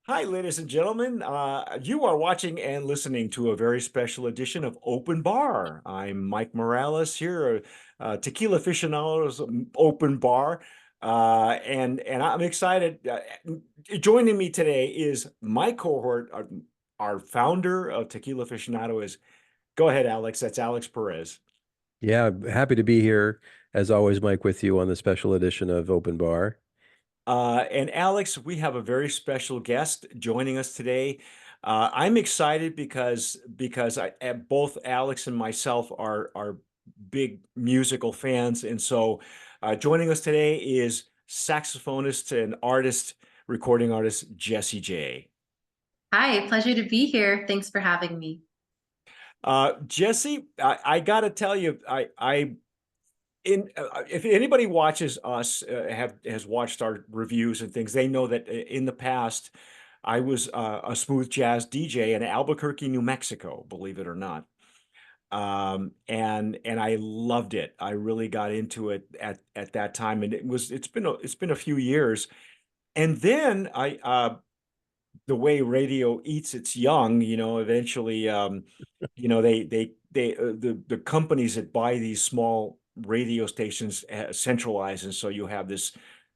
Hi, ladies and gentlemen. You are watching and listening to a very special edition of Open Bar. I'm Mike Morales here, Tequila Aficionado's Open Bar, and I'm excited. Joining me today is my cohort, our founder of Tequila Aficionado is, go ahead, Alex. That's Alex Perez. Yeah, happy to be here as always, Mike, with you on the special edition of Open Bar. And Alex, we have a very special guest joining us today. I'm excited because both Alex and myself are big musical fans, and so joining us today is saxophonist and recording artist Jessy J. Hi, pleasure to be here. Thanks for having me. Jessy, I gotta tell you, if anybody watches us has watched our reviews and things, they know that in the past I was a smooth jazz DJ in Albuquerque, New Mexico, believe it or not. And I loved it. I really got into it at that time, and it's been a fefew years. And then the way radio eats its young, eventually, the companies that buy these small radio stations centralize, and so you have this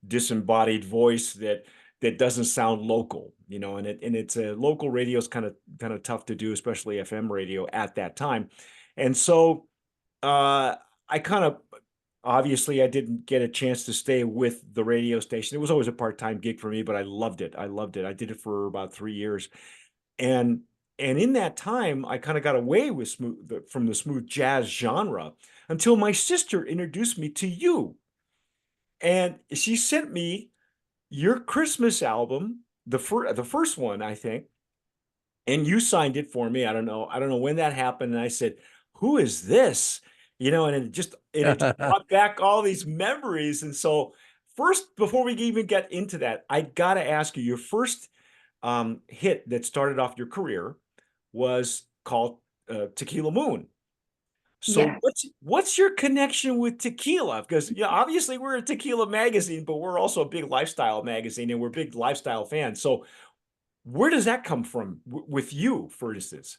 disembodied voice that doesn't sound local, and it's a local radio is kind of tough to do, especially FM radio at that time, and so I kind of obviously I didn't get a chance to stay with the radio station. It was always a part-time gig for me, but I loved it. I loved it. I did it for about 3 years. And and in that time, I kind of got away with from the smooth jazz genre until my sister introduced me to you. And she sent me your Christmas album, the first one, I think, and you signed it for me. I don't know when that happened. And I said, "Who is this?" And it just brought back all these memories. And so first, before we even get into that, I gotta ask you, your first hit that started off your career was called Tequila Moon. So Yeah. what's your connection with tequila? Because obviously we're a tequila magazine, but we're also a big lifestyle magazine, and we're big lifestyle fans. So where does that come from with you, for instance?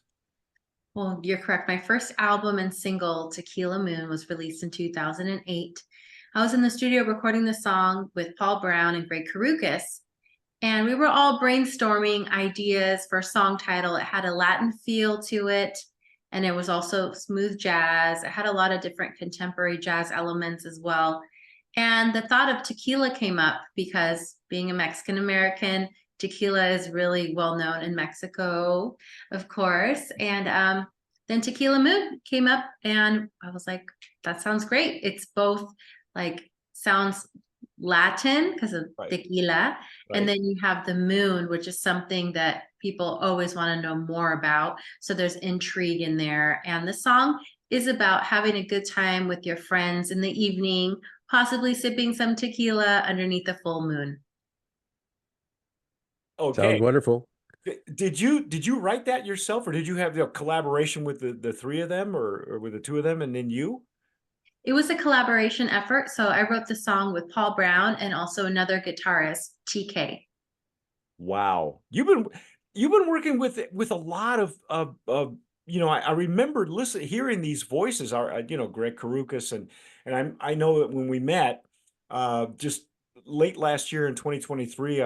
Well, you're correct. My first album and single, Tequila Moon, was released in 2008. I was in the studio recording the song with Paul Brown and Greg Carrucas, and we were all brainstorming ideas for a song title. It had a Latin feel to it, and it was also smooth jazz. It had a lot of different contemporary jazz elements as well. And the thought of tequila came up because being a Mexican American, tequila is really well known in Mexico, of course. And then Tequila Moon came up, and I was like, that sounds great. It's both like sounds Latin because of Right, tequila, and right. then you have the moon, which is something that people always want to know more about. So there's intrigue in there. And the song is about having a good time with your friends in the evening, possibly sipping some tequila underneath the full moon. Sounds Okay. wonderful. Did you write that yourself, or did you have the collaboration with the three of them, or with the two of them, and then you? It was a collaboration effort. So I wrote the song with Paul Brown and also another guitarist, TK. Wow. You've been working with a lot I remember hearing these voices are Greg Carrucas, and I know that when we met just late last year in 2023,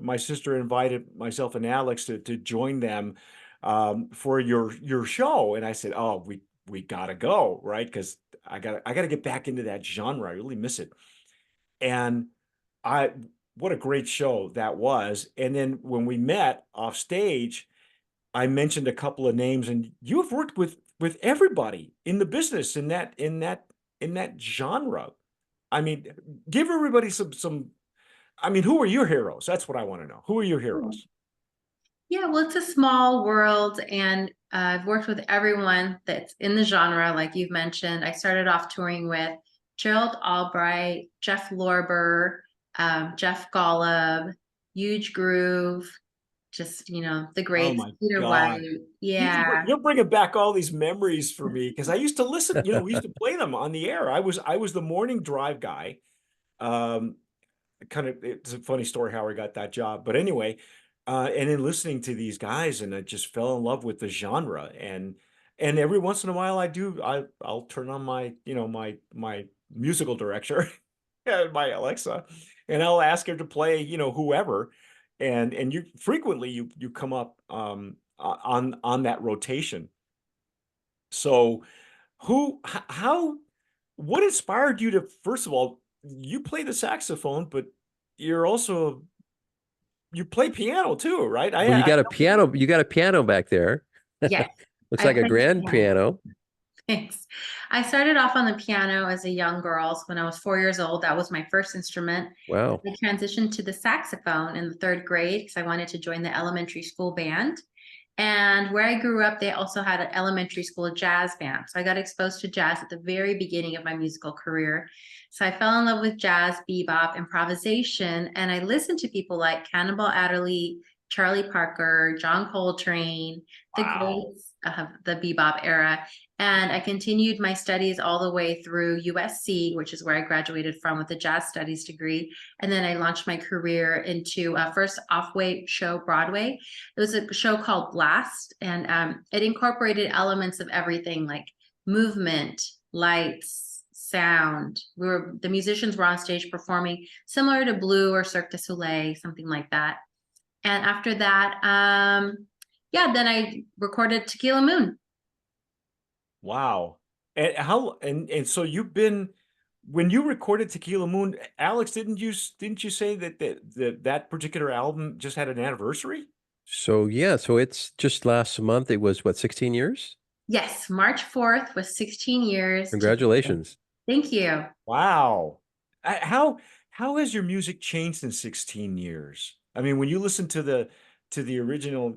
my sister invited myself and Alex to join them for your show, and I said, "Oh, we gotta go," right? Because I gotta get back into that genre. I really miss it. And I what a great show that was. And then when we met off stage, I mentioned a couple of names, and you've worked with everybody in the business in that genre. I mean, give everybody some. I mean, who are your heroes? That's what I want to know. Who are your heroes? Yeah, well, it's a small world, and I've worked with everyone that's in the genre, like you've mentioned. I started off touring with Gerald Albright, Jeff Lorber, Jeff Golub, Huge Groove, just, the Oh greats, my Peter White. God. Yeah. You're bringing back all these memories for me because I used to listen, we used to play them on the air. I was the morning drive guy. Um, Kind of, it's a funny story how I got that job. But anyway, and in listening to these guys, and I just fell in love with the genre. And every once in a while I'll turn on my, my musical director, my Alexa, and I'll ask her to play, whoever. And you frequently you come up on that rotation. So how what inspired you to, first of all, you play the saxophone, but you're also you play piano too, right? Well, you I got a piano, you got a piano back there. Yes, Looks I like a play the grand piano. piano. Thanks. I started off on the piano as a young girl. So when I was 4 years old, that was my first instrument. Wow. I transitioned to the saxophone in the third grade because I wanted to join the elementary school band. And where I grew up, they also had an elementary school jazz band. So I got exposed to jazz at the very beginning of my musical career. So I fell in love with jazz, bebop, improvisation, and I listened to people like Cannonball Adderley, Charlie Parker, John Coltrane, the Wow. greats of the bebop era. And I continued my studies all the way through USC, which is where I graduated from with a jazz studies degree. And then I launched my career into first off-Way show, Broadway. It was a show called Blast, and it incorporated elements of everything like movement, lights, sound. The musicians were on stage performing similar to Blue or Cirque du Soleil, something like that. And after that, yeah, then I recorded Tequila Moon. Wow. And so you've been, when you recorded Tequila Moon, Alex, didn't you say that particular album just had an anniversary? So yeah, so it's just last month. It was what, 16 years? Yes, March 4th was 16 years to. Congratulations. Thank you. Wow. How has your music changed in 16 years? I mean, when you listen to the original,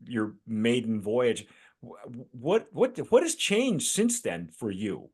your maiden voyage, what has changed since then for you?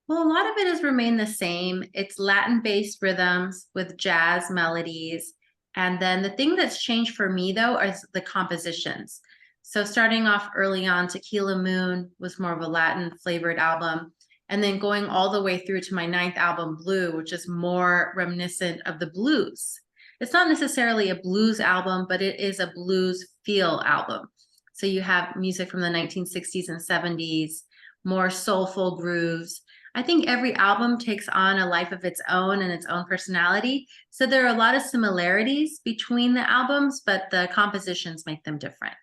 Well, a lot of it has remained the same. It's Latin-based rhythms with jazz melodies. And then the thing that's changed for me, though, is the compositions. So starting off early on, Tequila Moon was more of a Latin flavored album. And then going all the way through to my ninth album, Blue, which is more reminiscent of the blues. It's not necessarily a blues album, but it is a blues feel album. So you have music from the 1960s and 70s, more soulful grooves. I think every album takes on a life of its own and its own personality. So there are a lot of similarities between the albums, but the compositions make them different.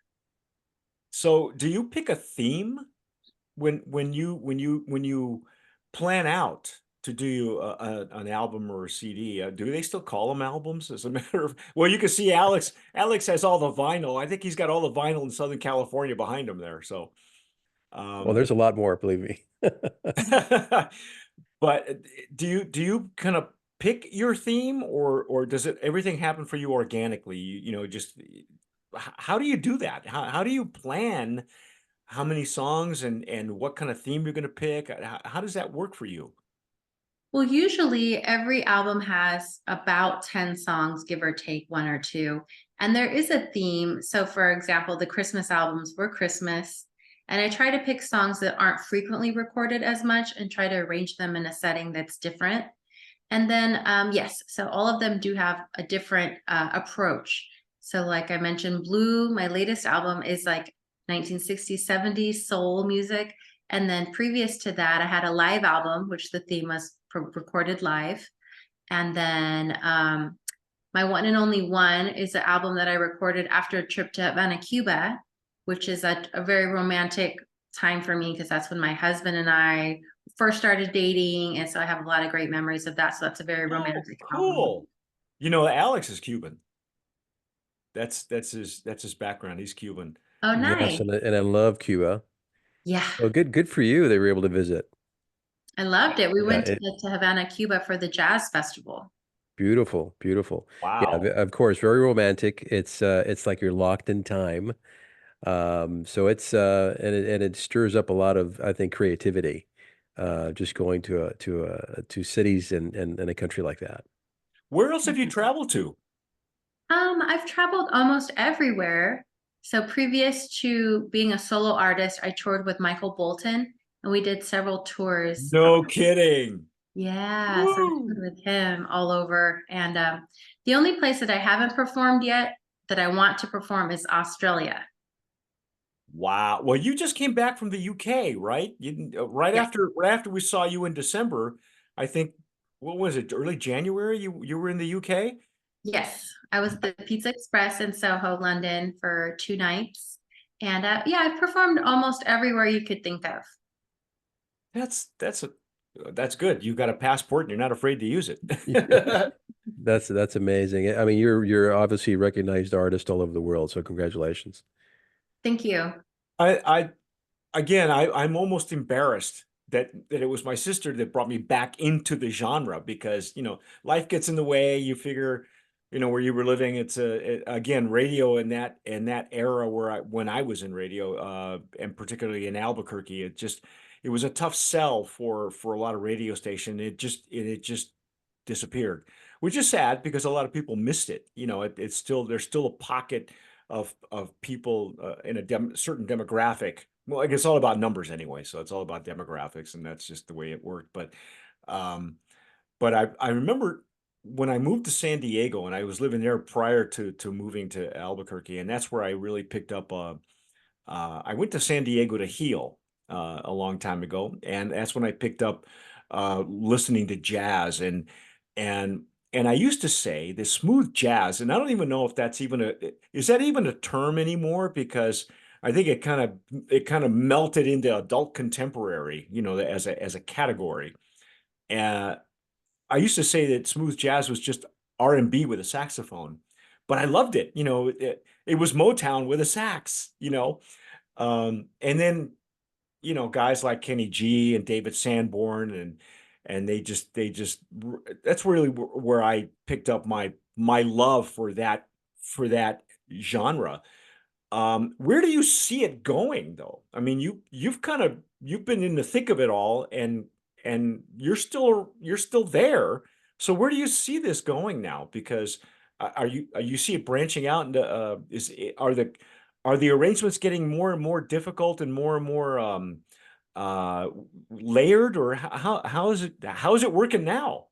So do you pick a theme when you plan out to do an album or a CD? Do they still call them albums? As a matter of, well, you can see Alex has all the vinyl. I think he's got all the vinyl in Southern California behind him there. So, Well, um, there's a lot more, believe me. but do you kind of pick your theme, or does it everything happen for you organically? Just how do you do that? How do you plan how many songs and what kind of theme you're going to pick? How does that work for you? Well, usually every album has about 10 songs, give or take one or two. And there is a theme. So, for example, the Christmas albums were Christmas. And I try to pick songs that aren't frequently recorded as much and try to arrange them in a setting that's different. And then, yes, so all of them do have a different approach. So, like I mentioned, Blue, my latest album is like 1960s, 70s soul music. And then previous to that, I had a live album, which the theme was recorded live. And then my One and Only One is an album that I recorded after a trip to Havana, Cuba, which is a very romantic time for me because that's when my husband and I first started dating. And so I have a lot of great memories of that. So that's a very Oh, romantic album. cool. Alex is Cuban. That's his background. He's Cuban. Oh, Yes, nice. and I love Cuba. Yeah, Well, good for you. They were able to visit. I loved it. We Yeah, went to Havana, Cuba for the jazz festival. beautiful, beautiful. Yeah, Wow. of course, very romantic. It's like you're locked in time. So it's and it stirs up a lot of, I think, creativity. Just going to cities and a country like that. Where else have you traveled to? I've traveled almost everywhere. So previous to being a solo artist, I toured with Michael Bolton and we did several tours. No kidding. Yeah, so I Woo! toured with him all over. And the only place that I haven't performed yet that I want to perform is Australia. Wow. Well, you just came back from the UK, right? Right Yes. after we saw you in December, I think, what was it, early January? You were in the UK? Yes, I was at the Pizza Express in Soho, London for 2 nights. And yeah, I've performed almost everywhere you could think of. That's good. You got a passport and you're not afraid to use it. That's amazing. I mean, you're obviously a recognized artist all over the world, so congratulations. Thank you. I again, I'm almost embarrassed that it was my sister that brought me back into the genre because, life gets in the way. You figure, where you were living, again, radio in that era when I was in radio, and particularly in Albuquerque, it was a tough sell for a lot of radio station. It just disappeared, which is sad because a lot of people missed it. There's still a pocket of people in a certain demographic. Well, I guess it's all about numbers anyway, so it's all about demographics, and that's just the way it worked. Um, but I remember when I moved to San Diego, and I was living there prior to moving to Albuquerque, and that's where I really picked up. I went to San Diego to heal a long time ago, and that's when I picked up listening to jazz and and I used to say the smooth jazz, and I don't even know if that's even is that even a term anymore because I think it kind of melted into adult contemporary, as a category. And I used to say that smooth jazz was just R&B with a saxophone, but I loved it. It was Motown with a sax. And then guys like Kenny G and David Sanborn and they just that's really where I picked up my love for that genre. Where do you see it going though? I mean, you've been in the thick of it all and you're still there. So where do you see this going now? Because are you see it branching out into are the arrangements getting more and more difficult and more uh layered, or how is it working now?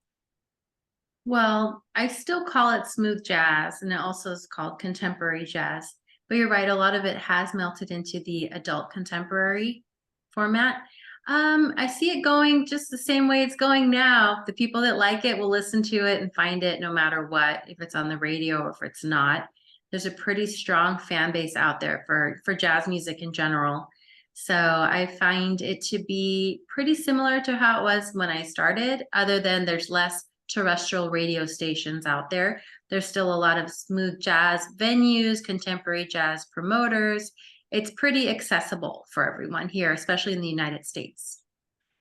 Well, I still call it smooth jazz, and it also is called contemporary jazz. But you're right, a lot of it has melted into the adult contemporary format. I see it going just the same way it's going now. The people that like it will listen to it and find it no matter what, if it's on the radio or if it's not. There's a pretty strong fan base out there for jazz music in general. So I find it to be pretty similar to how it was when I started, other than there's less terrestrial radio stations out there. There's still a lot of smooth jazz venues, contemporary jazz promoters. It's pretty accessible for everyone here, especially in the United States.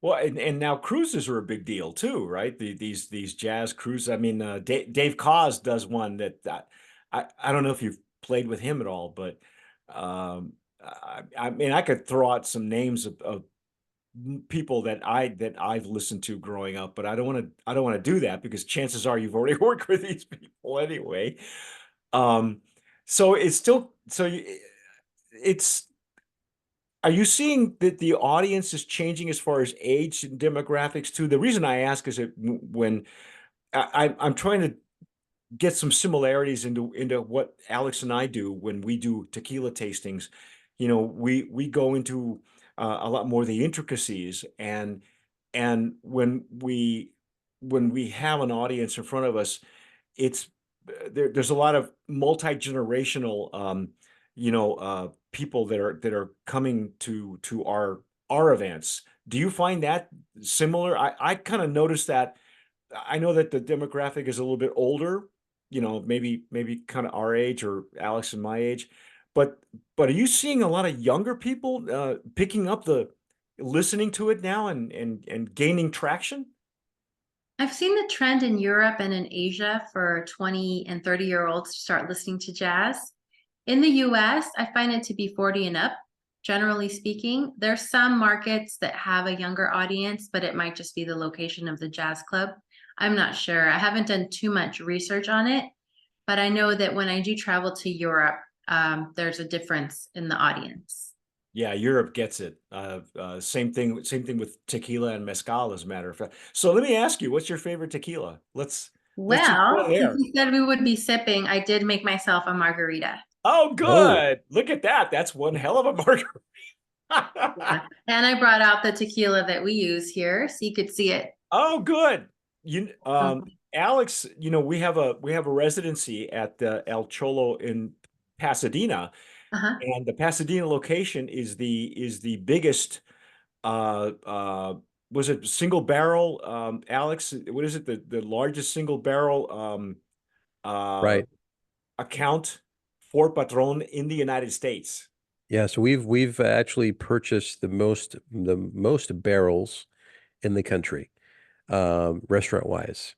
Well, and now cruises are a big deal too, right? These jazz cruises. I mean, Dave Koz does one that I don't know if you've played with him at all, but I mean, I could throw out some names of people that I've listened to growing up, but I don't want to do that because chances are you've already worked with these people anyway. Um, so it's still so it's are you seeing that the audience is changing as far as age and demographics too? The reason I ask is that when I'm trying to get some similarities into what Alex and I do when we do tequila tastings. We go into a lot more of the intricacies, and when we have an audience in front of us, it's there's a lot of multi-generational people that are coming to our events. Do you find that similar? I kind of noticed that. I know that the demographic is a little bit older, maybe kind of our age or Alex and my age, but are you seeing a lot of younger people picking up the listening to it now and gaining traction? I've seen the trend in Europe and in Asia for 20 and 30-year-olds to start listening to jazz. In the US, I find it to be 40 and up, generally speaking. There's some markets that have a younger audience, but it might just be the location of the jazz club. I'm not sure. I haven't done too much research on it, but I know that when I do travel to Europe, there's a difference in the audience. Yeah, Europe gets it. Same thing with tequila and mezcal, as a matter of fact. So let me ask you, what's your favorite tequila? Let's just go Well, since there. you said we would be sipping, I did make myself a margarita. Oh, Oh, good. Look at that. That's one hell of a Yeah. margarita. And I brought out the tequila that we use here so you could see it. Oh, good. You, Um, Alex, we have a residency at the El Cholo in Pasadena, uh-huh. and the Pasadena location is the biggest. Was it single barrel? Alex, what is it? The largest single barrel uh right. account for Patron in the United States. Yeah, so we've actually purchased the most barrels in the country, restaurant wise.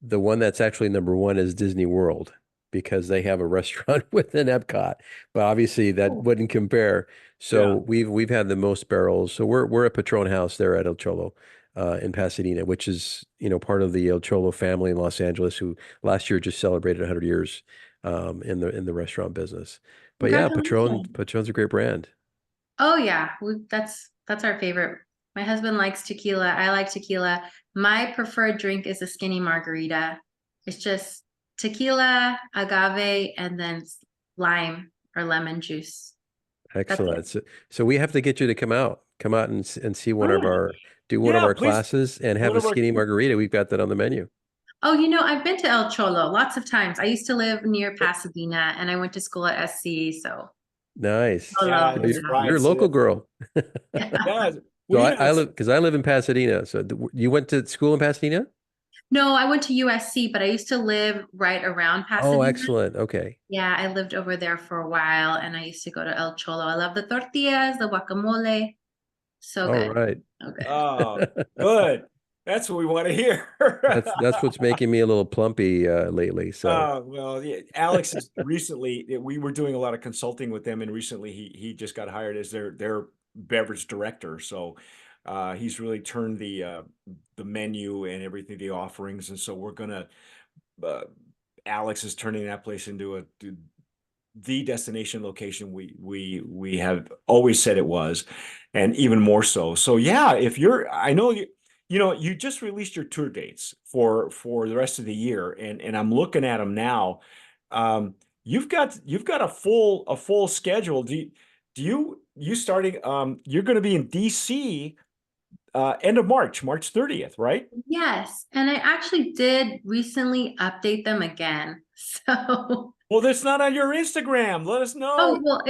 The one that's actually number one is Disney World because they have a restaurant within Epcot, but obviously that Oh. wouldn't compare. So Yeah. we've had the most barrels. So we're a Patron house there at El Cholo, in Pasadena, which is part of the El Cholo family in Los Angeles, who last year just celebrated 100 years, in the restaurant business. But yeah, Congratulations. Patron's a great brand. Oh yeah, that's our favorite. My husband likes tequila. I like tequila. My preferred drink is a skinny margarita. It's just tequila, agave, and then lime or lemon juice. That's it. Excellent. So we have to get you to come out and see one of Oh, our do one of yeah, our please. classes and have One a of our skinny margarita. We've got that on the menu. Oh, I've been to El Cholo lots of times. I used to live near Pasadena and I went to school at SC, so Nice. Cholo, Yeah, So that's you're right. a So local that, girl. yeah. Well, So I live because I live in Pasadena. So you went to school in Pasadena? No, I went to USC, but I used to live right around Oh, Pasadena. excellent. Okay. Yeah, I lived over there for a while and I used to go to El Cholo. I love the tortillas, the guacamole. So All good. right. So good. oh, good. That's what we want to hear. That's what's making me a little plumpy lately. So Well, yeah, Alex is recently, we were doing a lot of consulting with them, and recently he just got hired as their beverage director. So he's really turned the menu and everything, the offerings, and so we're gonna uh, Alex is turning that place into the destination location we have always said it was, and even more so. So yeah, if I know you just released your tour dates for the rest of the year, and I'm looking at them now. You've got a full schedule. Do you starting? You're going to be in DC end of March 30th, right? Yes. And I actually did recently update them again. So, Well, that's not on your Instagram. Let us know. oh, well,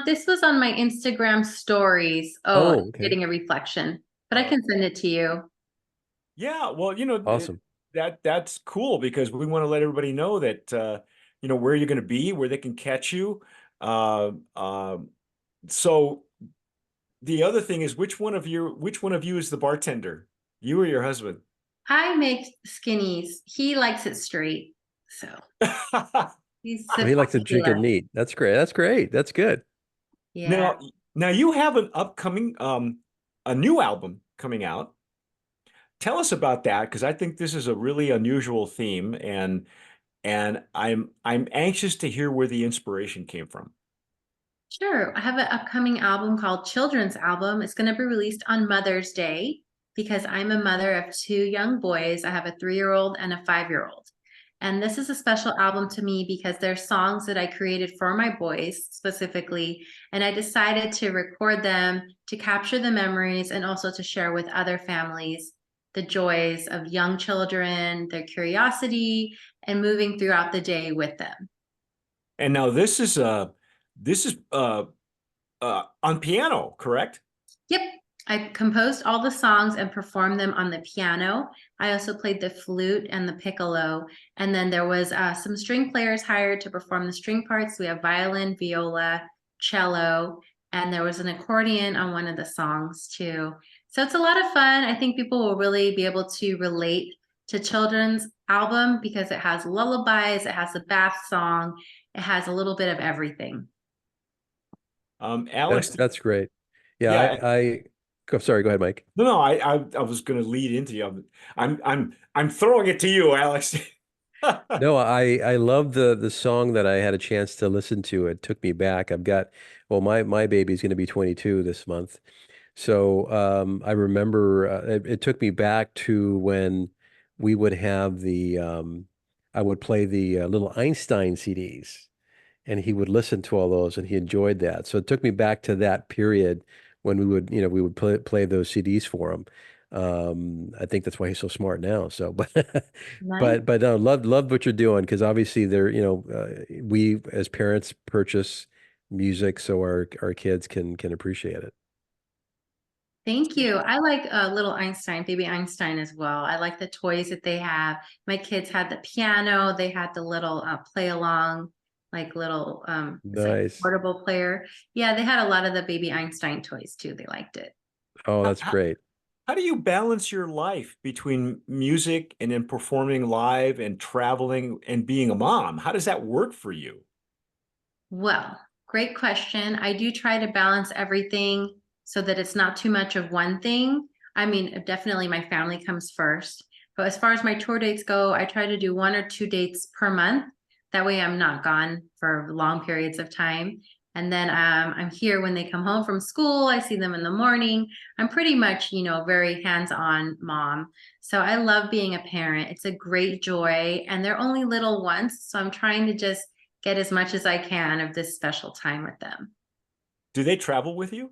this was on my Instagram stories. Oh, oh, okay. getting a reflection, but I Uh, can send it to you. Yeah, well, Awesome. that's cool because we want to let everybody know that where you're going to be, where they can catch you. Uh, um, so the other thing is, which one of you is the bartender? You or your husband? I make skinnies. He likes it straight. So he Oh, sips he likes to drink it tequila. neat. That's great. That's great. That's good. Yeah. Now you have an upcoming a new album coming out. Tell us about that because I think this is a really unusual theme, and I'm anxious to hear where the inspiration came from. Sure. I have an upcoming album called Children's Album. It's going to be released on Mother's Day because I'm a mother of two young boys. I have a 3-year-old and a 5-year-old. And this is a special album to me because they're songs that I created for my boys specifically. And I decided to record them to capture the memories and also to share with other families the joys of young children, their curiosity, and moving throughout the day with them. And now this is on piano, correct? Yep. I composed all the songs and performed them on the piano. I also played the flute and the piccolo. And then there was some string players hired to perform the string parts. We have violin, viola, cello, and there was an accordion on one of the songs too. So it's a lot of fun. I think people will really be able to relate to children's album because it has lullabies, it has a bath song, it has a little bit of everything. Alex, That's great. Yeah, yeah, I'm sorry, go ahead, Mike. no, I was going to lead into you. I'm throwing it to you, Alex. No, I love the song that I had a chance to listen to. It took me back. Well, my baby's going to be 22 this month. So I remember it took me back to when we would have I would play the little Einstein CDs, and he would listen to all those, and he enjoyed that. So it took me back to that period when we would play those CDs for him. I think that's why he's so smart now. So, but Nice. but no, love what you're doing, because obviously we as parents purchase music so our kids can appreciate it. Thank you. I like little Einstein, baby Einstein as well. I like the toys that they have. My kids had the piano. They had the little play along, like little it's like a Nice. portable player. Yeah, they had a lot of the baby Einstein toys too. They liked it. Oh, How, that's how, great. how do you balance your life between music and then performing live and traveling and being a mom? How does that work for you? Well, great question. I do try to balance everything so that it's not too much of one thing. I mean, definitely my family comes first. But as far as my tour dates go, I try to do 1 or 2 dates per month. That way I'm not gone for long periods of time. And then I'm here when they come home from school. I see them in the morning. I'm pretty much, very hands-on mom. So I love being a parent. It's a great joy. And they're only little once. So I'm trying to just get as much as I can of this special time with them. Do they travel with you?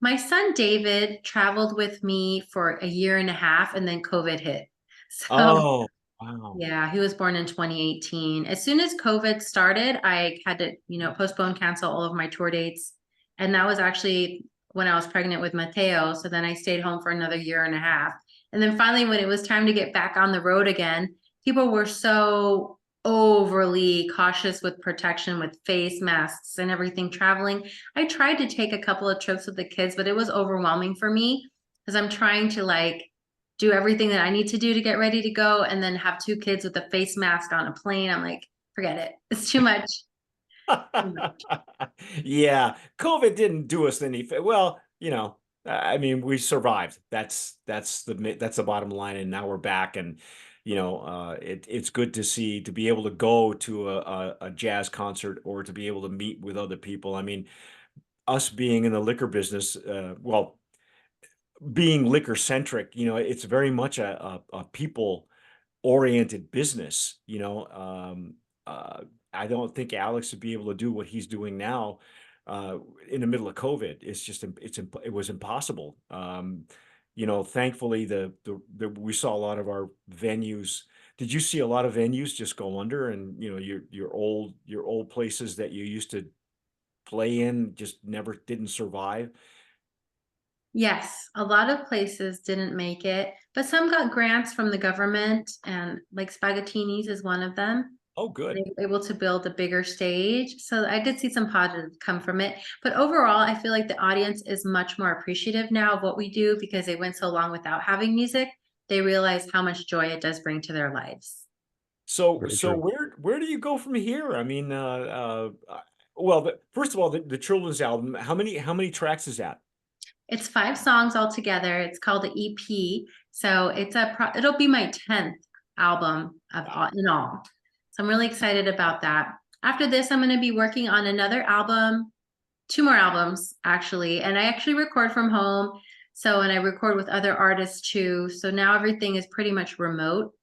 My son David traveled with me for a year and a half, and then COVID hit. So Oh, wow. yeah, he was born in 2018. As soon as COVID started, I had to, postpone, cancel all of my tour dates. And that was actually when I was pregnant with Mateo. So then I stayed home for another year and a half. And then finally, when it was time to get back on the road again, people were so overly cautious with protection, with face masks and everything traveling. I tried to take a couple of trips with the kids, but it was overwhelming for me because I'm trying to do everything that I need to do to get ready to go, and then have 2 kids with a face mask on a plane. I'm like, forget it. It's too much. Too much. Yeah, COVID didn't do us any well, I mean, we survived. That's the bottom line, and now we're back, and it's good to see to be able to go to a jazz concert or to be able to meet with other people. I mean, us being in the liquor business, well, being liquor centric, it's very much a people oriented business. I don't think Alex would be able to do what he's doing now in the middle of COVID. It was impossible. Thankfully we saw a lot of our venues. Did you see a lot of venues just go under, and your old places that you used to play in just never didn't survive? Yes, a lot of places didn't make it, but some got grants from the government, and like Spaghettini's is one of them. Oh, They good. were able to build a bigger stage. So I did see some positive come from it. But overall, I feel like the audience is much more appreciative now of what we do because they went so long without having music. They realize how much joy it does bring to their lives. So Very so true. where do you go from here? I mean, well, first of all, the children's album. How many tracks is that? It's 5 songs altogether. It's called the EP. So it'll be my 10th album Wow. in all. So I'm really excited about that. After this, I'm going to be working on another album, 2 more albums actually. And I actually record from home. And I record with other artists too. So now everything is pretty much remote.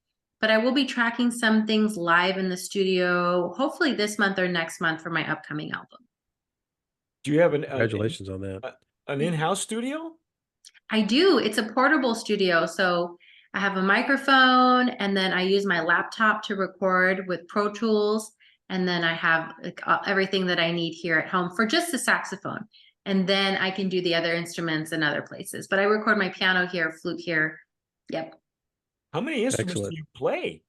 But I will be tracking some things live in the studio, hopefully this month or next month for my upcoming album. Do you have Congratulations on that. an in-house studio? I do. It's a portable studio. So I have a microphone, and then I use my laptop to record with Pro Tools. And then I have everything that I need here at home for just the saxophone. And then I can do the other instruments in other places. But I record my piano here, flute here. Yep. How many instruments do Excellent. you play?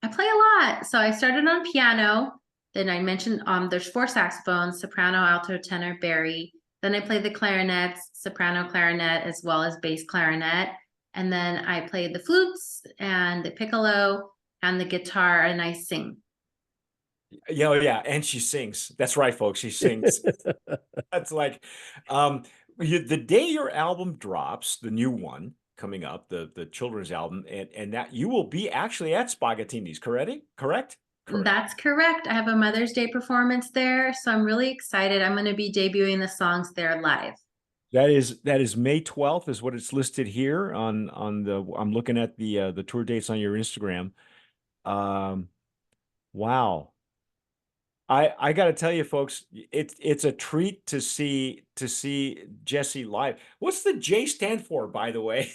I play a lot. So I started on piano. Then I mentioned there's 4 saxophones, soprano, alto, tenor, bari. Then I play the clarinets, soprano clarinet, as well as bass clarinet. And then I play the flutes and the piccolo and the guitar, and I sing. Yeah, oh, yeah, and she sings. That's right, folks. She sings. That's like, the day your album drops, the new one, coming up, the children's album, and that you will be actually at Spaghettini's, correct? Correct? Correct. That's correct. I have a Mother's Day performance there, so I'm really excited. I'm going to be debuting the songs there live. That is May 12th is what it's listed here on the, I'm looking at the tour dates on your Instagram. Wow. I got to tell you folks, it's a treat to see Jessy live. What's the J stand for, by the way?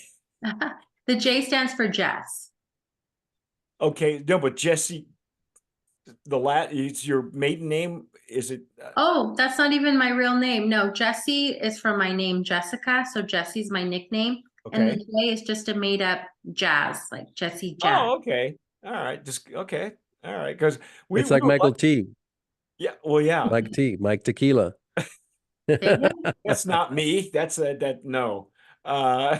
The J stands for Jess. Okay, no, but Jessy, it's your maiden name, is it? Oh, that's not even my real name. No, Jessy is from my name, Jessica. So Jessy's my nickname. And the Okay. J is just a made up jazz, like Jessy Jazz. Oh, okay. All right. Just okay. All right. Because It's like Michael T. Yeah. Well, yeah. Mike Tequila. That's not me. That's no. Uh,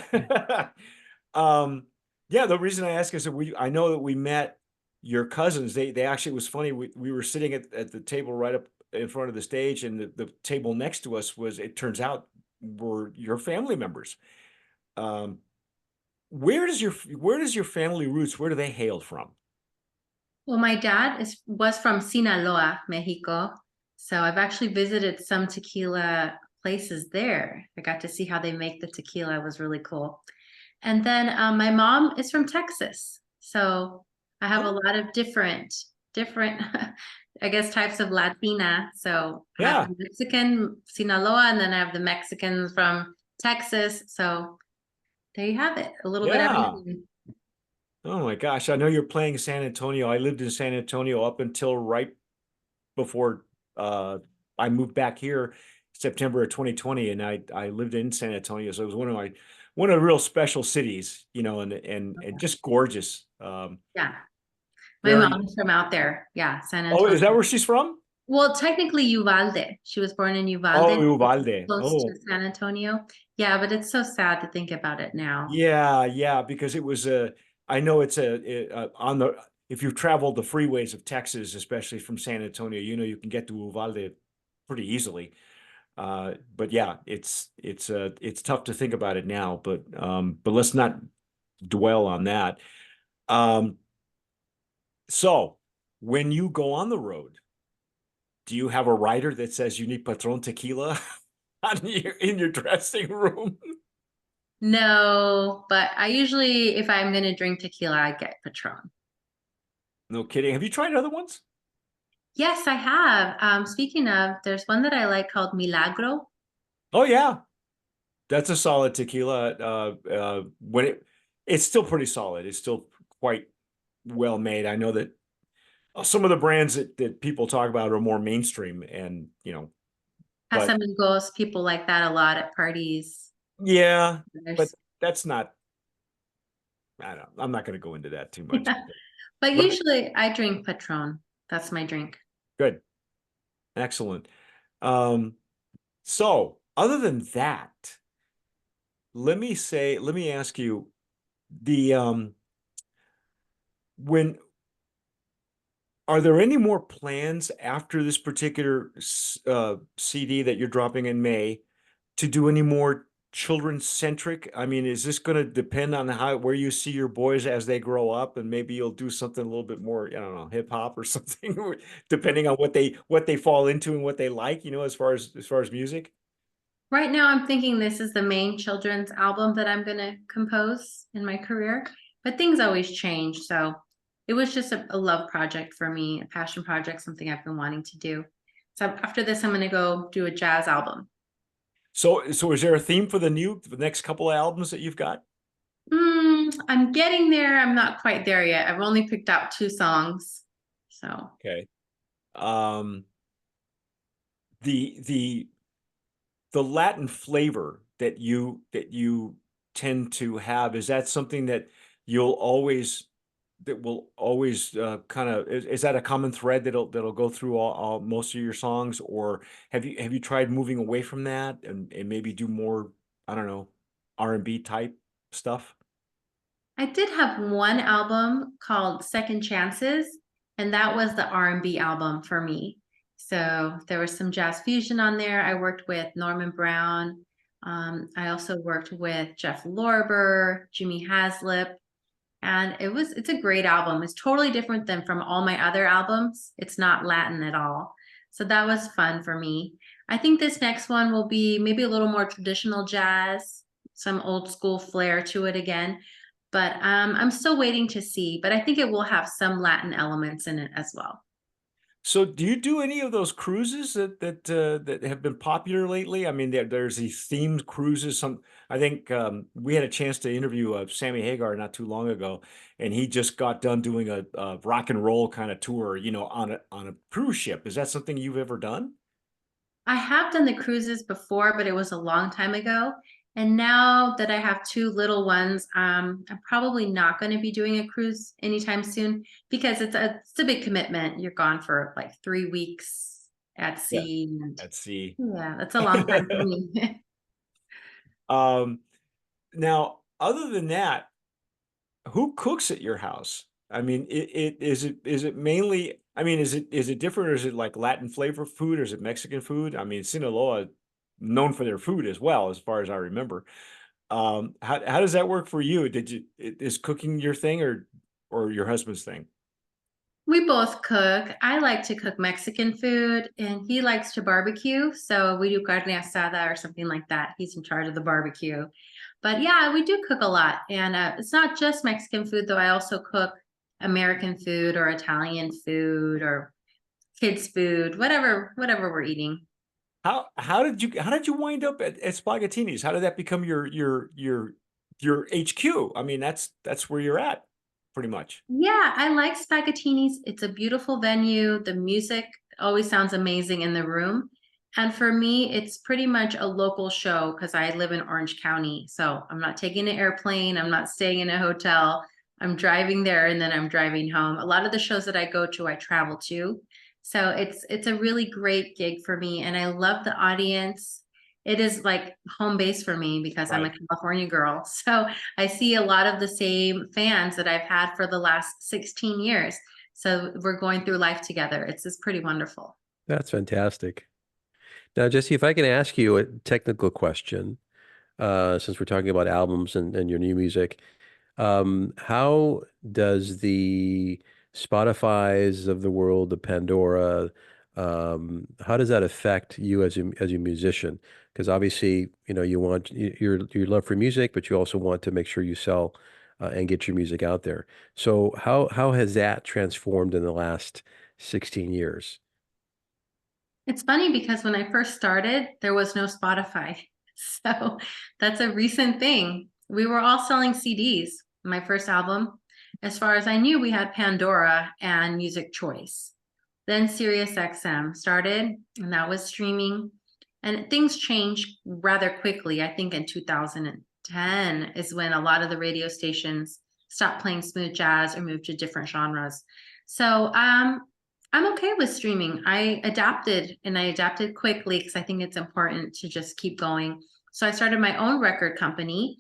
yeah, the reason I ask is that I know that we met your cousins. They actually, it was funny. We were sitting at the table right up in front of the stage, and the table next to us it turns out, were your family members. Where does your family roots, where do they hail from? Well, my dad was from Sinaloa, Mexico. So I've actually visited some tequila places there. I got to see how they make the tequila. It was really cool. And then my mom is from Texas. So I have a lot of different, I guess, types of Latina. So I have the Mexican Sinaloa, and then I have the Mexicans from Texas. So there you have it. A little bit of everything. Oh my gosh, I know you're playing San Antonio. I lived in San Antonio up until right before I moved back here September of 2020, and I lived in San Antonio. So it was one of the real special cities, and just gorgeous. Yeah. My mom is from out there. Yeah, San Antonio. Oh, is that where she's from? Well, technically Uvalde. She was born in Uvalde. Oh, Uvalde. Close to San Antonio. Yeah, but it's so sad to think about it now. Yeah, because it was I know it's if you've traveled the freeways of Texas, especially from San Antonio, you can get to Uvalde pretty easily. But yeah, it's tough to think about it now, but let's not dwell on that. So when you go on the road, do you have a rider that says you need Patron Tequila in your dressing room? No, but I usually, if I'm going to drink tequila, I get Patron. No kidding. Have you tried other ones? Yes, I have. Speaking of, there's one that I like called Milagro. Oh yeah, that's a solid tequila. It's still pretty solid. It's still quite well made. I know that some of the brands that people talk about are more mainstream, and Casamigos, people like that a lot at parties. Yeah, but that's not. I'm not going to go into that too much. But usually I drink Patron. That's my drink. Good. Excellent. So other than that, let me ask you are there any more plans after this particular CD that you're dropping in May to do any more children centric? I mean, is this going to depend on where you see your boys as they grow up, and maybe you'll do something a little bit more, I don't know, hip hop or something, depending on what they fall into and what they like, as far as music? Right now, I'm thinking this is the main children's album that I'm going to compose in my career, but things always change. So it was just a love project for me, a passion project, something I've been wanting to do. So after this, I'm going to go do a jazz album. So is there a theme for the next couple of albums that you've got? I'm getting there. I'm not quite there yet. I've only picked out 2 songs. So okay. The Latin flavor that you tend to have, is that something that will always kind of, is that a common thread that'll go through all most of your songs, or have you tried moving away from that and maybe do more, I don't know, R&B type stuff? I did have one album called Second Chances, and that was the R&B album for me. So there was some jazz fusion on there. I worked with Norman Brown, I also worked with Jeff Lorber, Jimmy Haslip, and it's a great album. It's totally different than from all my other albums. It's not Latin at all. So that was fun for me. I think this next one will be maybe a little more traditional jazz, some old school flair to it again. But I'm still waiting to see. But I think it will have some Latin elements in it as well. So do you do any of those cruises that have been popular lately? I mean, there's these themed cruises. I think we had a chance to interview Sammy Hagar not too long ago, and he just got done doing a rock and roll kind of tour, on a cruise ship. Is that something you've ever done? I have done the cruises before, but it was a long time ago. And now that I have two little ones, I'm probably not going to be doing a cruise anytime soon because it's a big commitment. You're gone for like 3 weeks at Yeah, sea, and at sea. yeah, that's a long time for me. Um, Now, other than that, who cooks at your house? I mean, is it mainly, I mean, is it different, or is it like Latin flavor food, or is it Mexican food? I mean, Sinaloa known for their food as well, as far as I remember. How does that work for you? Is cooking your thing, or your husband's thing? We both cook. I like to cook Mexican food and he likes to barbecue. So we do carne asada or something like that. He's in charge of the barbecue. But yeah, we do cook a lot. And it's not just Mexican food, though. I also cook American food or Italian food or kids' food, whatever we're eating. How did you wind up at Spaghettini's? How did that become your HQ? I mean, that's where you're at, pretty much. Yeah, I like Spaghettini's. It's a beautiful venue. The music always sounds amazing in the room. And for me, it's pretty much a local show because I live in Orange County. So I'm not taking an airplane, I'm not staying in a hotel. I'm driving there and then I'm driving home. A lot of the shows that I go to, I travel to. So it's a really great gig for me. And I love the audience. It is like home base for me because I'm a Right. California girl. So I see a lot of the same fans that I've had for the last 16 years. So we're going through life together. It's pretty wonderful. That's fantastic. Now, Jesse, if I can ask you a technical question, since we're talking about albums and your new music, how does the Spotify's of the world, the Pandora, how does that affect you as a musician? Because obviously, you want your love for music, but you also want to make sure you sell and get your music out there. So how has that transformed in the last 16 years? It's funny because when I first started, there was no Spotify. So that's a recent thing. We were all selling CDs. My first album, as far as I knew, we had Pandora and Music Choice. Then Sirius XM started, and that was streaming. And things changed rather quickly. I think in 2010 is when a lot of the radio stations stopped playing smooth jazz or moved to different genres. So I'm okay with streaming. I adapted and I adapted quickly because I think it's important to just keep going. So I started my own record company,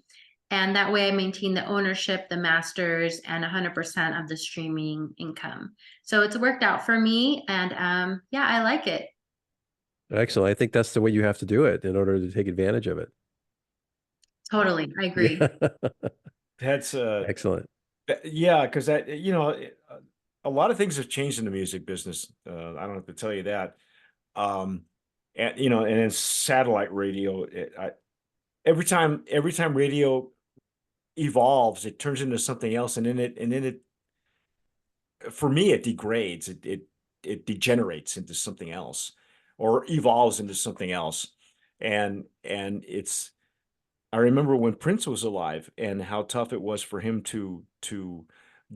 and that way I maintain the ownership, the masters, and 100% of the streaming income. So it's worked out for me, and yeah, I like it. Excellent. I think that's the way you have to do it in order to take advantage of it. Totally, I agree. Yeah. That's Excellent. yeah, because a lot of things have changed in the music business. I don't have to tell you that. Um, and and in satellite radio, every time radio evolves, it turns into something else, and then it for me it degrades. It degenerates into something else, or evolves into something else, and it's. I remember when Prince was alive and how tough it was for him to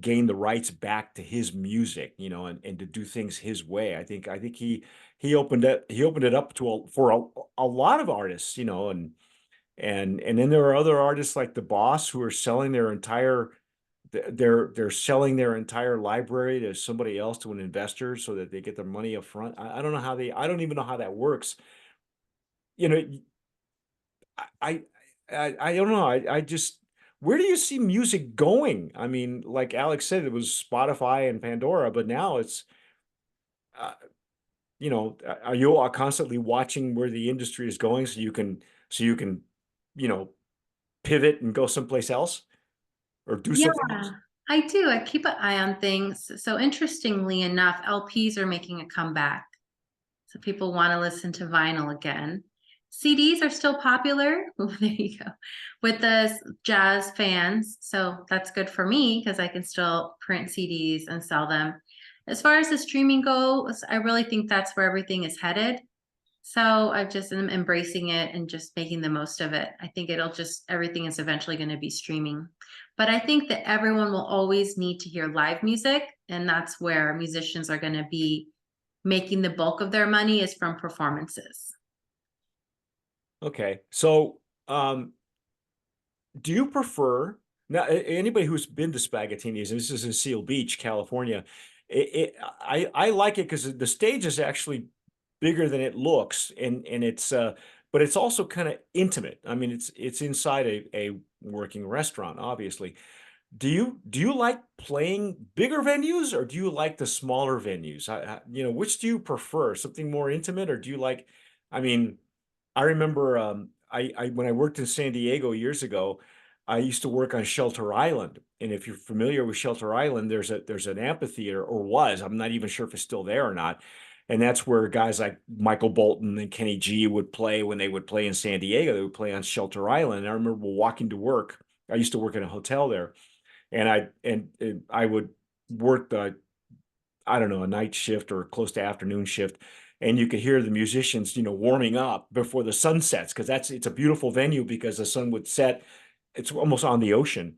gain the rights back to his music, and to do things his way. I think he opened it up for a lot of artists, and then there are other artists like the Boss who are selling their entire they're selling their entire library to somebody else, to an investor, so that they get their money up front. I don't know how I don't even know how that works. You know, I I don't know. I just, where do you see music going? I mean, like Alex said, it was Spotify and Pandora, but now it's, uh, are you constantly watching where the industry is going, so you can pivot and go someplace else or do Yeah, something else? I do. I keep an eye on things. So interestingly enough, LPs are making a comeback. So people want to listen to vinyl again. CDs are still popular. There you go. With the jazz fans. So that's good for me because I can still print CDs and sell them. As far as the streaming goes, I really think that's where everything is headed. So I just am embracing it and just making the most of it. I think everything is eventually going to be streaming. But I think that everyone will always need to hear live music. And that's where musicians are going to be making the bulk of their money is from performances. Okay. So, do you prefer now anybody who's been to Spaghettini's, and this is in Seal Beach, California, I like it because the stage is actually bigger than it looks, and it's but it's also kind of intimate. I mean, it's inside a working restaurant, obviously. Do you like playing bigger venues or do you like the smaller venues? Which do you prefer? Something more intimate, or do you like? I mean, I remember I when I worked in San Diego years ago, I used to work on Shelter Island. And if you're familiar with Shelter Island, there's an amphitheater, or was, I'm not even sure if it's still there or not. And that's where guys like Michael Bolton and Kenny G would play when they would play in San Diego. They would play on Shelter Island. And I remember walking to work. I used to work in a hotel there, and I would work the, I don't know, a night shift or close to afternoon shift, and you could hear the musicians, warming up before the sun sets, because it's a beautiful venue because the sun would set. It's almost on the ocean,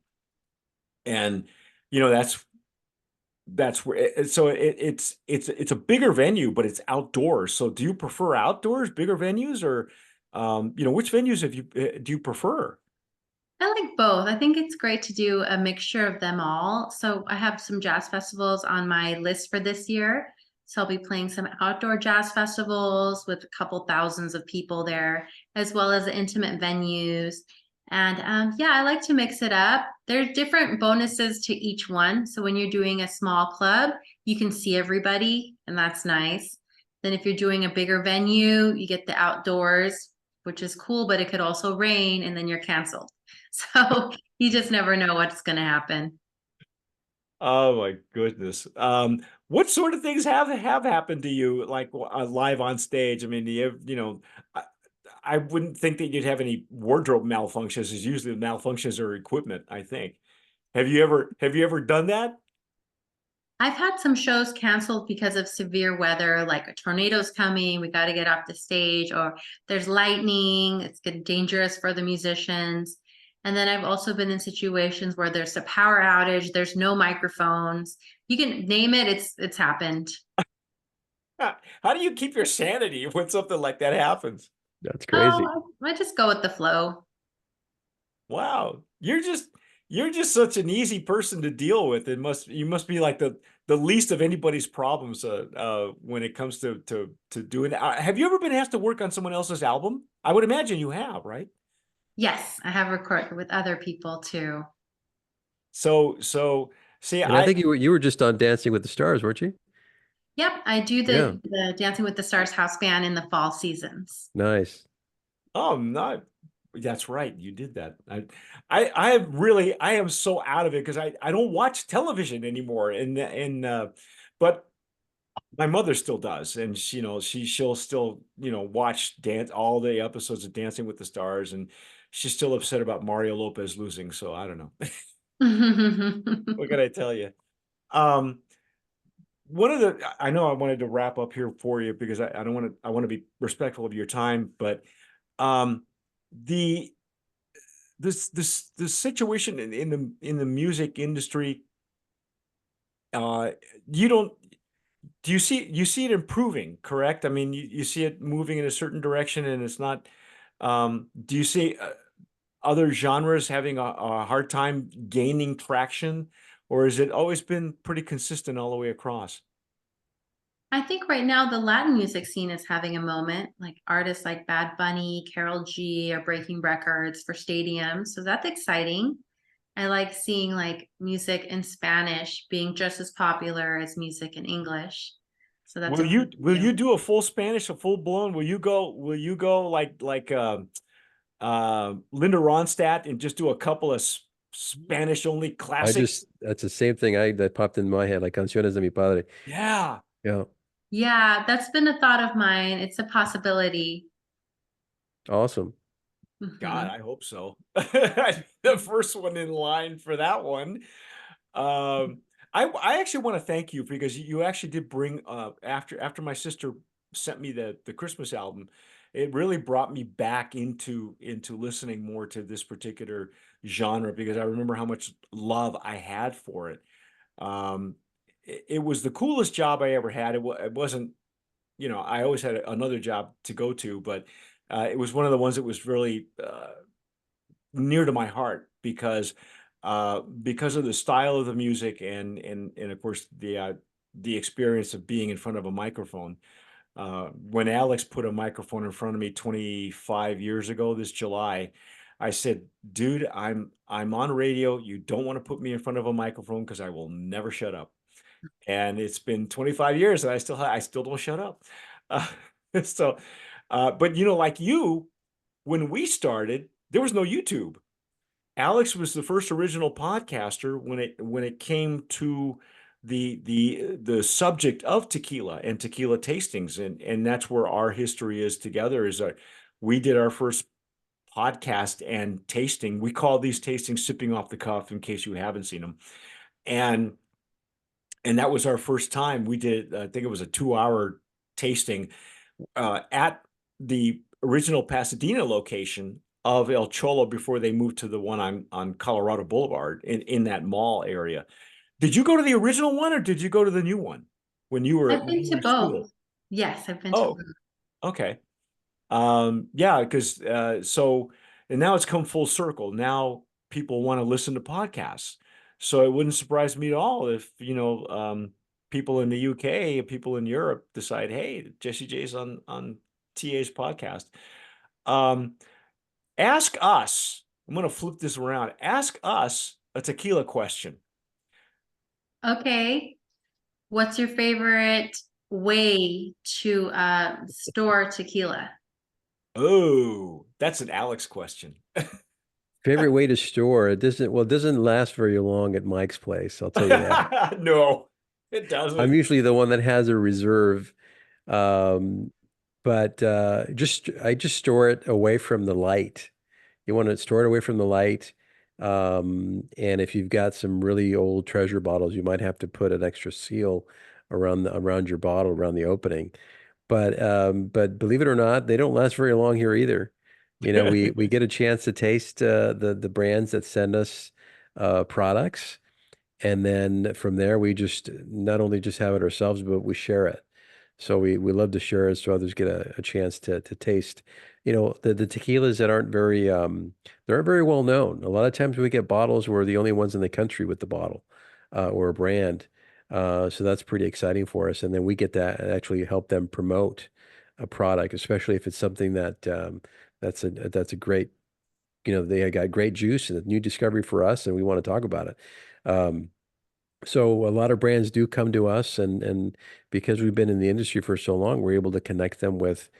and that's where it's a bigger venue, but it's outdoors. So do you prefer outdoors, bigger venues, or which venues do you prefer? I like both. I think it's great to do a mixture of them all. So I have some jazz festivals on my list for this year. So I'll be playing some outdoor jazz festivals with a couple thousands of people there, as well as intimate venues. And yeah, I like to mix it up. There's different bonuses to each one. So when you're doing a small club, you can see everybody, and that's nice. Then if you're doing a bigger venue, you get the outdoors, which is cool, but it could also rain and then you're canceled. So you just never know what's going to happen. Oh my goodness. What sort of things have happened to you, like live on stage? I mean, I, I wouldn't think that you'd have any wardrobe malfunctions. Is usually the malfunctions are equipment, I think. Have you ever done that? I've had some shows canceled because of severe weather, like a tornado's coming, we got to get off the stage, or there's lightning, it's getting dangerous for the musicians. And then I've also been in situations where there's a power outage, there's no microphones. You can name it, it's happened. How do you keep your sanity when something like that happens? That's crazy. Oh, I just go with the flow. Wow, you're just such an easy person to deal with. You must be like the least of anybody's problems when it comes to doing that. Have you ever been asked to work on someone else's album? I would imagine you have, right? Yes, I have recorded with other people too. So see, And I think you were just on Dancing with the Stars, weren't you? Yep, I do Yeah, the Dancing with the Stars house band in the fall seasons. nice. oh, not that's right, you did that. I am so out of it because I don't watch television anymore, and but my mother still does, and she'll still watch dance all the episodes of Dancing with the Stars, and she's still upset about Mario Lopez losing. So I don't know. What can I tell you? Um, I know I wanted to wrap up here for you because I don't I want to be respectful of your time, but um, the this situation in the music industry, uh, you don't do you see it improving, correct? I mean, you see it moving in a certain direction, and it's not. Do you see other genres having a hard time gaining traction, or has it always been pretty consistent all the way across? I think right now the Latin music scene is having a moment. Like artists like Bad Bunny, Carol G are breaking records for stadiums. So that's exciting. I like seeing like music in Spanish being just as popular as music in English. So that's Will a you big will deal. you do a full Spanish, a full blown? Will you go? Will you go like Linda Ronstadt and just do a couple of Spanish only classics. That's the same thing that popped in my head, like Canciones de mi padre. Yeah. Yeah. Yeah, that's been a thought of mine. It's a possibility. Awesome. God, Mhm. I hope so. The first one in line for that one. Um, I actually want to thank you because you actually did bring after my sister sent me the Christmas album, it really brought me back into listening more to this particular genre because I remember how much love I had for it. It was the coolest job I ever had. It wasn't, I always had another job to go to, but it was one of the ones that was really near to my heart because of the style of the music and of course the experience of being in front of a microphone. When Alex put a microphone in front of me 25 years ago this July, I said, "Dude, I'm on radio. You don't want to put me in front of a microphone because I will never shut up." And it's been 25 years and I still don't shut up. Uh, so, but like you, when we started, there was no YouTube. Alex was the first original podcaster when it came to the subject of tequila and tequila tastings, and that's where our history is together. We did our first podcast and tasting. We call these tastings sipping off the cuff in case you haven't seen them, and that was our first time. We did, I think it was a 2-hour tasting at the original Pasadena location of El Cholo before they moved to the one on Colorado Boulevard in that mall area. Did you go to the original one or did you go to the new one when you were I've been to in school? both. Yes, I've been to Oh, both. okay. Yeah, because and now it's come full circle. Now people want to listen to podcasts. So it wouldn't surprise me at all if, people in the UK, people in Europe decide, hey, Jessy J's on TA's podcast. Um, Ask us, I'm gonna flip this around. Ask us a tequila question. Okay. What's your favorite way to store tequila? Oh, that's an Alex question. Favorite way to store it doesn't last very long at Mike's place, I'll tell you that. No, it I'm doesn't. usually the one that has a reserve. Um, but I just store it away from the light. You want to store it away from the light. And if you've got some really old treasure bottles, you might have to put an extra seal around your bottle, around the opening. But believe it or not, they don't last very long here either. We get a chance to taste the brands that send us products. And then from there, we just not only just have it ourselves, but we share it. So we love to share it so others get a chance to taste. The tequilas that they aren't very well known. A lot of times we get bottles, we're the only ones in the country with the bottle or a brand. So that's pretty exciting for us. And then we get to actually help them promote a product, especially if it's something that's a great, they got great juice and a new discovery for us, and we want to talk about it. Um, so a lot of brands do come to us, and because we've been in the industry for so long, we're able to connect them with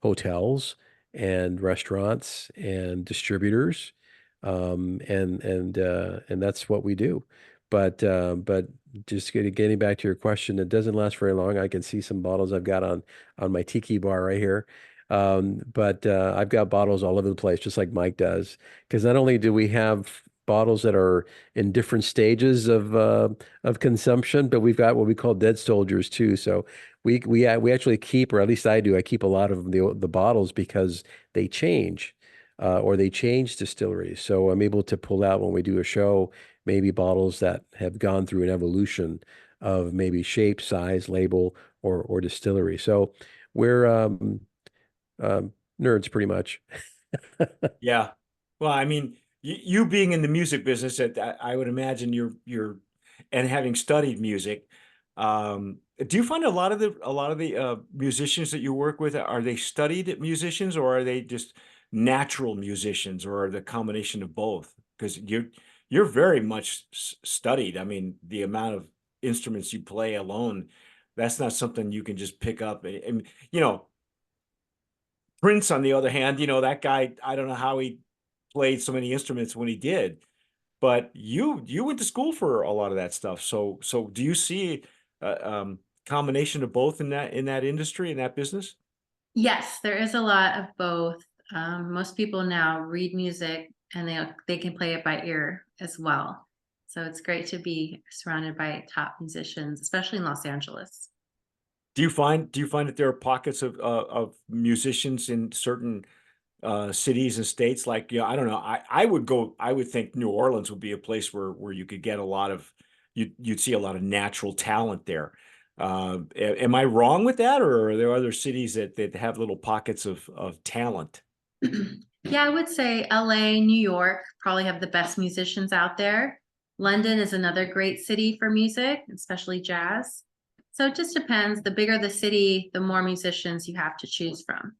hotels and restaurants and distributors, and that's what we do. But just getting back to your question, it doesn't last very long. I can see some bottles I've got on my tiki bar right here. But I've got bottles all over the place, just like Mike does, because not only do we have bottles that are in different stages of consumption, but we've got what we call dead soldiers too. So we actually keep, or at least I do, I keep a lot of the bottles because they change, or they change distilleries. So I'm able to pull out when we do a show, maybe bottles that have gone through an evolution of maybe shape, size, label, or distillery. So we're nerds pretty much. Yeah. Well, I mean, you being in the music business, I would imagine you're and having studied music, do you find a lot of the musicians that you work with, are they studied musicians or are they just natural musicians or are the combination of both? Because you're very much studied. I mean, the amount of instruments you play alone, that's not something you can just pick up and Prince, on the other hand, that guy, I don't know how he played so many instruments when he did, but you went to school for a lot of that stuff. So do you see a combination of both in that industry, in that business? Yes, there is a lot of both. Most people now read music and they can play it by ear as well. So it's great to be surrounded by top musicians, especially in Los Angeles. Do you find that there are pockets of musicians in certain cities and states? Like, I don't know. I would think New Orleans would be a place where you could get a lot of you'd see a lot of natural talent there. Am I wrong with that, or are there other cities that have little pockets of talent? Yeah, I would say LA, New York probably have the best musicians out there. London is another great city for music, especially jazz. So it just depends. The bigger the city, the more musicians you have to choose from.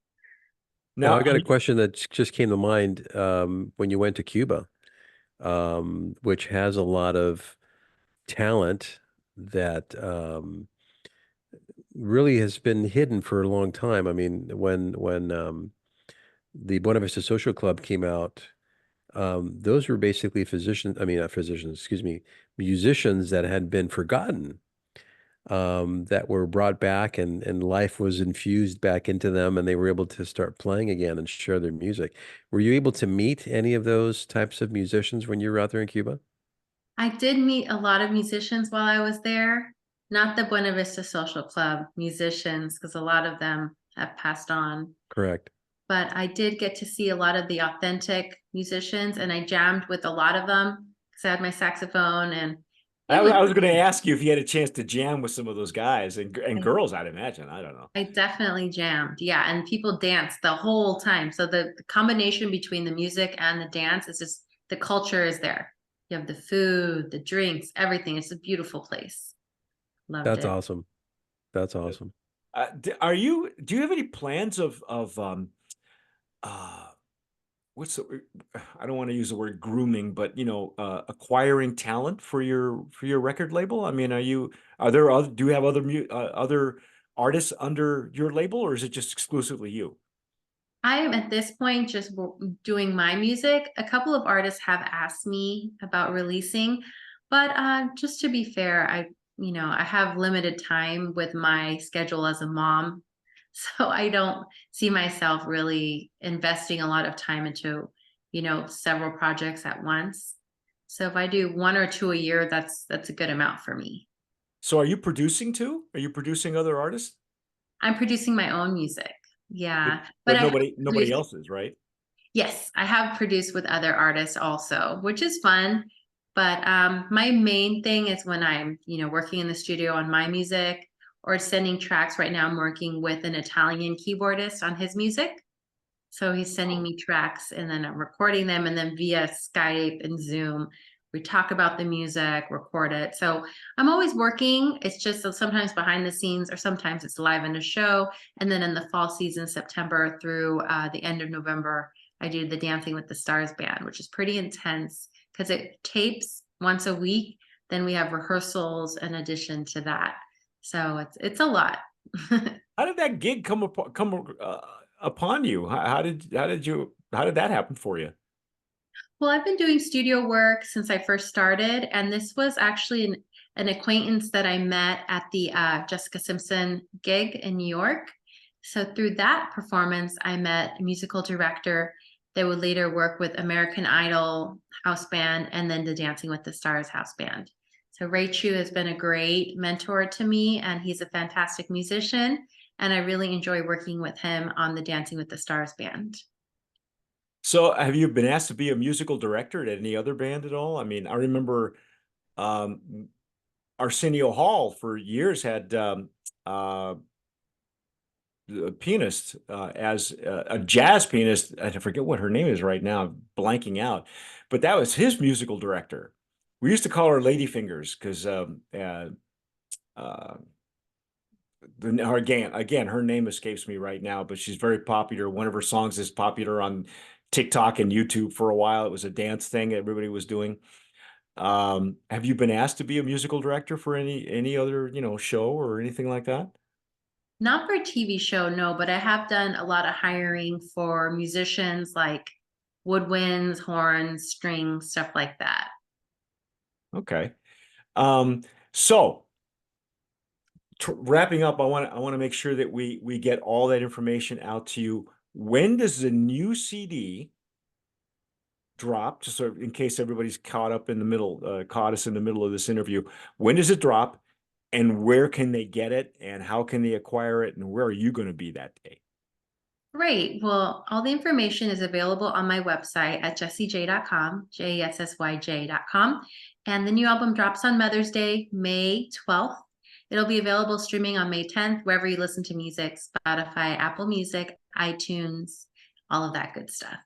Well, I Now, got a question that just came to mind when you went to Cuba, which has a lot of talent that really has been hidden for a long time. I mean, when the Buena Vista Social Club came out, those were basically physicians, I mean, not physicians, excuse me, musicians that had been forgotten, that were brought back and life was infused back into them and they were able to start playing again and share their music. Were you able to meet any of those types of musicians when you were out there in Cuba? I did meet a lot of musicians while I was there, not the Buena Vista Social Club musicians, because a lot of them have passed on. Correct. But I did get to see a lot of the authentic musicians, and I jammed with a lot of them because I had my saxophone, and it I was, was going to ask you if you had a chance to jam with some of those guys and girls, I'd imagine. I don't know. I definitely jammed. Yeah, and people danced the whole time. So the combination between the music and the dance is just the culture is there. You have the food, the drinks, everything. It's a beautiful place. Loved That's it. awesome. That's awesome. Do you have any plans of uh what's I don't want to use the word grooming, but acquiring talent for your record label? I mean, do you have other artists under your label, or is it just exclusively you? I am at this point just doing my music. A couple of artists have asked me about releasing, but just to be fair, I have limited time with my schedule as a mom, so I don't see myself really investing a lot of time into, several projects at once. So if I do one or two a year, that's a good amount for me. So are you producing too? Are you producing other artists? I'm producing my own music. But Yeah, but but I have nobody produced. else's, right? Yes, I have produced with other artists also, which is fun. But my main thing is when I'm, working in the studio on my music or sending tracks. Right now, I'm working with an Italian keyboardist on his music. So he's sending Oh. me tracks and then I'm recording them. And then via Skype and Zoom, we talk about the music, record it. So I'm always working. It's just that sometimes behind the scenes or sometimes it's live in a show. And then in the fall season, September through the end of November, I do the Dancing with the Stars band, which is pretty intense because it tapes once a week. Then we have rehearsals in addition to that. So it's a lot. How did that gig upon you? How did that happen for you? Well, I've been doing studio work since I first started, and this was actually an acquaintance that I met at the Jessica Simpson gig in New York. So through that performance, I met a musical director that would later work with American Idol house band and then the Dancing with the Stars house band. So Ray Chu has been a great mentor to me, and he's a fantastic musician, and I really enjoy working with him on the Dancing with the Stars band. So have you been asked to be a musical director at any other band at all? I mean, I remember um, Arsenio Hall for years had a pianist as a jazz pianist. I forget what her name is right now, I'm blanking out, but that was his musical director. We used to call her Ladyfingers because uh, again, her name escapes me right now, but she's very popular. One of her songs is popular on TikTok and YouTube for a while. It was a dance thing everybody was doing. Have you been asked to be a musical director for any other, show or anything like that? Not for a TV show, no, but I have done a lot of hiring for musicians like woodwinds, horns, strings, stuff like that. Okay. So wrapping up, I want to make sure that we get all that information out to you. When does the new CD drop? Just so in case everybody's caught us in the middle of this interview. When does it drop, and where can they get it, and how can they acquire it, and where are you going to be that day? Great. Well, all the information is available on my website at jessyj.com, JESSYJ.com. And the new album drops on Mother's Day, May 12th. It'll be available streaming on May 10th, wherever you listen to music, Spotify, Apple Music, iTunes, all of that good stuff.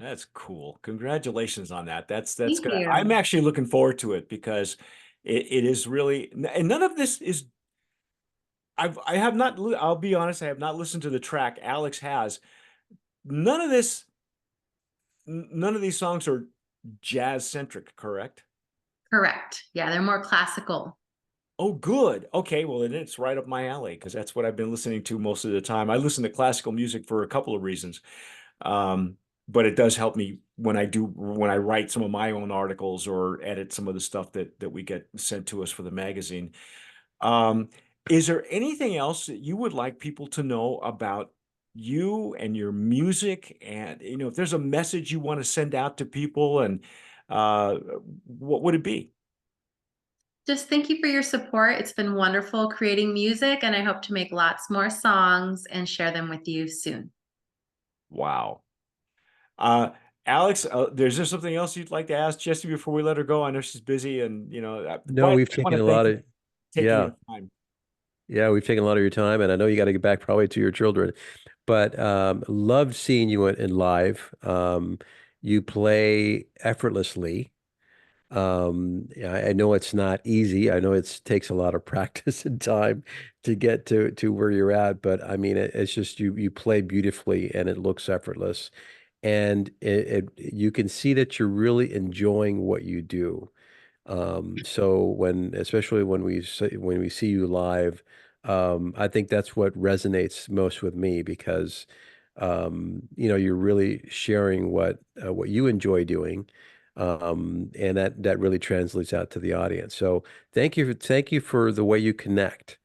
That's cool. Congratulations on that. That's Thank good. you. I'm actually looking forward to it because it is really, and none of this is, I have not, I'll be honest, I have not listened to the track. Alex has. None of this, none of these songs are jazz centric, correct? Correct. Yeah, they're more classical. Oh, good. Okay, well, then it's right up my alley because that's what I've been listening to most of the time. I listen to classical music for a couple of reasons. But it does help me when I write some of my own articles or edit some of the stuff that we get sent to us for the magazine. Um, is there anything else that you would like people to know about you and your music? And, if there's a message you want to send out to people, and uh, what would it be? Just thank you for your support. It's been wonderful creating music, and I hope to make lots more songs and share them with you soon. Wow. Uh, Alex, there's there something else you'd like to ask Jessy before we let her go? I know she's busy, and but No, I we've just want taken to a thank lot you of, for taking yeah, your time. yeah, we've taken a lot of your time, and I know you got to get back probably to your children, but loved seeing you in live. You play effortlessly. Yeah, I know it's not easy. I know it takes a lot of practice and time to get to where you're at, but I mean, it's just you play beautifully and it looks effortless, and you can see that you're really enjoying what you do. So especially when we see you live, I think that's what resonates most with me because, you're really sharing what you enjoy doing, and that really translates out to the audience. So thank you for the way you connect.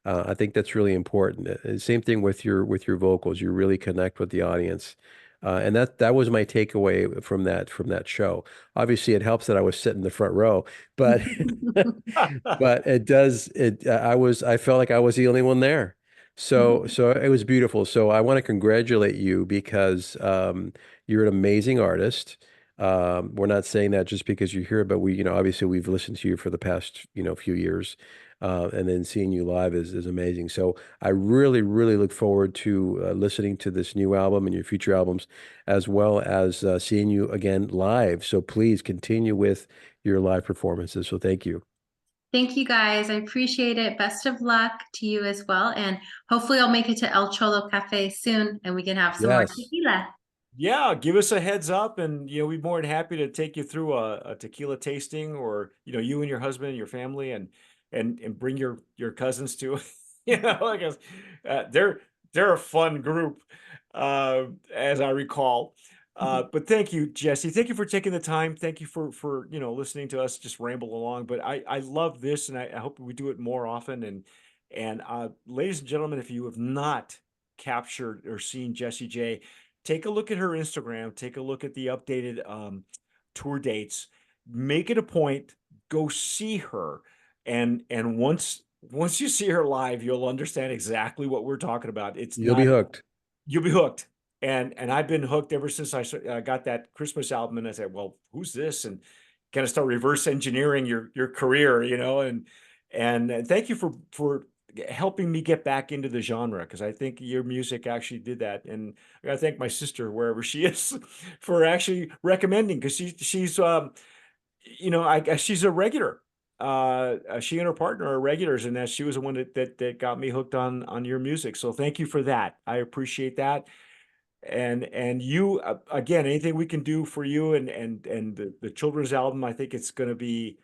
I think that's really important. Same thing with your vocals. You really connect with the audience. And that was my takeaway from that show. Obviously, it helps that I was sitting in the front row, but but I felt like I was the only one there. So it was beautiful. So I want to congratulate you because you're an amazing artist. We're not saying that just because you're here, but obviously we've listened to you for the past, few years. And then seeing you live is amazing. So I really, really look forward to listening to this new album and your future albums, as well as seeing you again live. So please continue with your live performances. So thank you. Thank you guys. I appreciate it. Best of luck to you as well. And hopefully I'll make it to El Cholo Cafe soon and we can have some more Yes. tequila. Yeah, give us a heads up, and we'd be more than happy to take you through a tequila tasting, or you and your husband and your family, and bring your cousins to. Like they're a fun group, as I recall. But thank you, Jessy. Thank you for taking the time. Thank you for listening to us just ramble along. But I love this, and I hope we do it more often. And ladies and gentlemen, if you have not captured or seen Jessy J, take a look at her Instagram, take a look at the updated tour dates, make it a point, go see her. And once you see her live, you'll understand exactly what we're talking about. It's You'll be not, hooked. you'll be hooked. And I've been hooked ever since I got that Christmas album, and I said, well, who's this? And kind of start reverse engineering your career, and thank you for helping me get back into the genre, because I think your music actually did that. And I gotta thank my sister, wherever she is, for actually recommending, because she's I guess she's a regular. She and her partner are regulars, and that she was the one that got me hooked on your music. So thank you for that. I appreciate that. And you, again, anything we can do for you and the children's album, I think it's going to be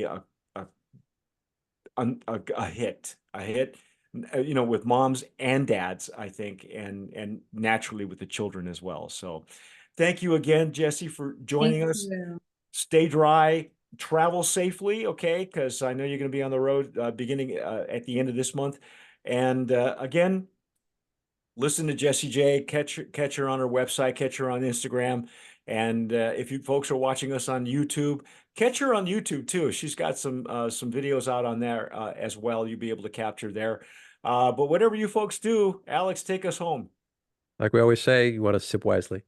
a a hit, you know, with moms and dads, I think, and naturally with the children as well. So thank you again, Jessy, for joining Thank us. you. Stay dry, travel safely, okay? Because I know you're going to be on the road beginning at the end of this month. And again, listen to Jessy J. Catch her on her website. Catch her on Instagram. And if you folks are watching us on YouTube, catch her on YouTube too. She's got some videos out on there as well. You'll be able to capture there. But whatever you folks do, Alex, take us home. Like we always say, you want to sip wisely.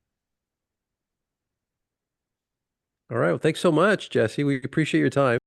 All right. Well, thanks so much, Jessy. We appreciate your time.